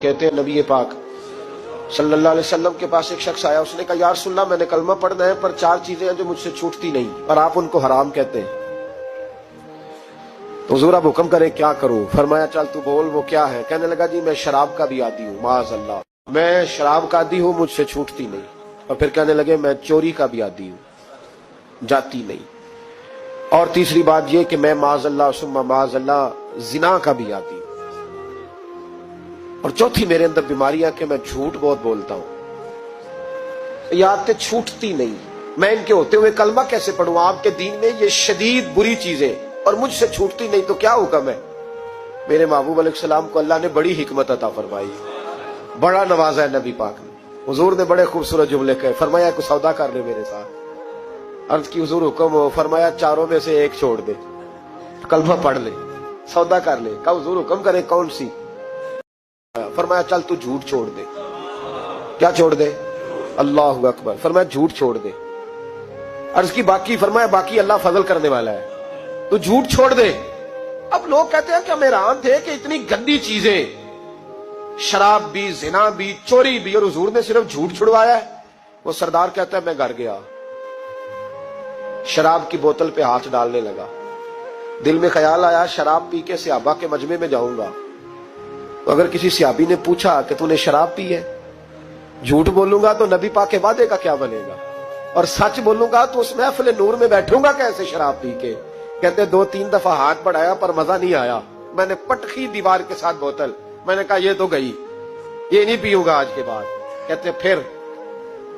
कहते हैं नबी पाक सल्लल्लाहु अलैहि वसल्लम के पास एक शख्स आया, उसने कहा यार सुनना, मैंने कलमा पढ़ना है पर चार चीजें हैं जो मुझसे छूटती नहीं और आप उनको हराम कहते हैं, तो हुजूर आप हुक्म करें क्या करूं? फरमाया चल तू बोल वो क्या है। कहने लगा जी मैं शराब का भी आदी हूँ, माज़अल्लाह मैं शराब का आदी हूँ, मुझसे छूटती नहीं। और फिर कहने लगे मैं चोरी का भी आदी हूँ, जाती नहीं। और तीसरी बात ये कि मैं माज़अल्लाह सुम्मा माज़अल्लाह जिना का भी आदी हूँ। और चौथी मेरे अंदर बीमारियां कि मैं झूठ बहुत बोलता हूं। ये आदतें छूटती नहीं, मैं इनके होते हुए कलमा कैसे पढ़ूं? आपके दीन में ये शदीद बुरी चीजें और मुझसे छूटती नहीं, तो क्या हुक्म है? मेरे महबूब अलैहिस्सलाम को अल्लाह ने बड़ी हिकमत अता फरमाई, बड़ा नवाजा है नबी पाक ने। हुजूर ने बड़े खूबसूरत जुमले कहे, फरमाया कुछ सौदा कर ले मेरे साथ। अर्ज की हुजूर हुक्म हो, फरमाया चारों में से एक छोड़ दे, कलमा पढ़ ले, सौदा कर ले। कहा हुजूर हुक्म करे कौन सी? फरमाया चल तू झूठ छोड़ दे। क्या छोड़ दे? अल्लाहु अकबर। फरमाया झूठ छोड़ दे। अर्ज की बाकी? फरमाया बाकी अल्लाह फजल करने वाला है, तू झूठ छोड़ दे। अब लोग कहते हैं कि हम हैरान थे कि इतनी गंदी चीजें, शराब भी, जिना भी, चोरी भी, और हुजूर ने सिर्फ झूठ छुड़वाया है। वो सरदार कहता है मैं घर गया, शराब की बोतल पे हाथ डालने लगा, दिल में ख्याल आया शराब पी के सहाबा के मजमे में जाऊंगा, तो अगर किसी सहाबी ने पूछा कि तूने शराब पी है, झूठ बोलूंगा तो नबी पाक के वादे का क्या बनेगा, और सच बोलूंगा तो उस महफिल नूर में बैठूंगा कैसे शराब पी के? कहते 2-3 दफा हाथ बढ़ाया पर मजा नहीं आया, मैंने पटखी दीवार के साथ बोतल, मैंने कहा ये तो गई, ये नहीं पीऊंगा आज के बाद। कहते फिर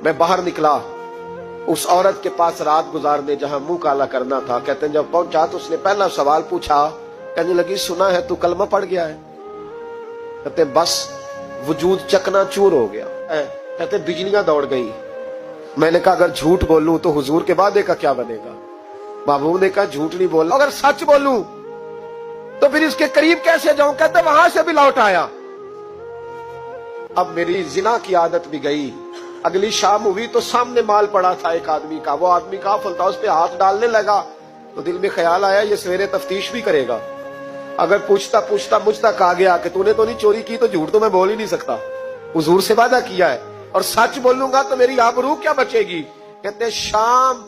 मैं बाहर निकला उस औरत के पास रात गुजारने जहां मुंह काला करना था। कहते जब पहुंचा तो उसने पहला सवाल पूछा, कहने लगी सुना है तू कलमा पढ़ गया है? कहते बस वजूद चकनाचूर हो गया। कहते बिजलियां दौड़ गई। मैंने कहा अगर झूठ बोलूं तो हुजूर के वादे का क्या बनेगा? महबूब ने कहा झूठ नहीं बोलना, अगर सच बोलूं तो फिर इसके करीब कैसे जाऊं? कहते वहां से भी लौट आया। अब मेरी जिना की आदत भी गई। अगली शाम हुई तो सामने माल पड़ा था एक आदमी का, वो आदमी काफिल था, उस पे हाथ डालने लगा तो दिल में ख्याल आया ये सवेरे तफ्तीश भी करेगा, अगर पूछता पूछता मुझ तक आ गया कि तूने तो नहीं चोरी की, तो झूठ तो मैं बोल ही नहीं सकता, हुजूर से वादा किया है, और सच बोलूंगा तो मेरी आबरू क्या बचेगी? कहते शाम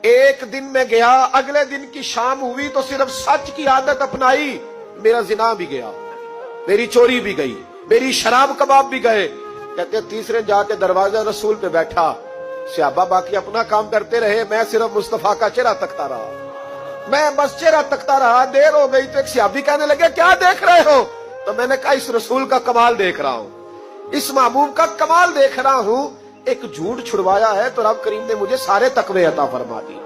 एक दिन में गया, अगले दिन की शाम हुई तो सिर्फ सच की आदत अपनाई, मेरा जिना भी गया, मेरी चोरी भी गई, मेरी शराब कबाब भी गए। कहते तीसरे जाके दरवाजा रसूल पे बैठा, सहाबा बाकी अपना काम करते रहे, मैं सिर्फ मुस्तफा का चेहरा तकता रहा, मैं बस चेहरा तकता रहा। देर हो गई तो एक सहाबी कहने लगे क्या देख रहे हो? तो मैंने कहा इस रसूल का कमाल देख रहा हूं, इस महबूब का कमाल देख रहा हूं। एक झूठ छुड़वाया है तो रब करीम ने मुझे सारे तकवे अता फरमा दी।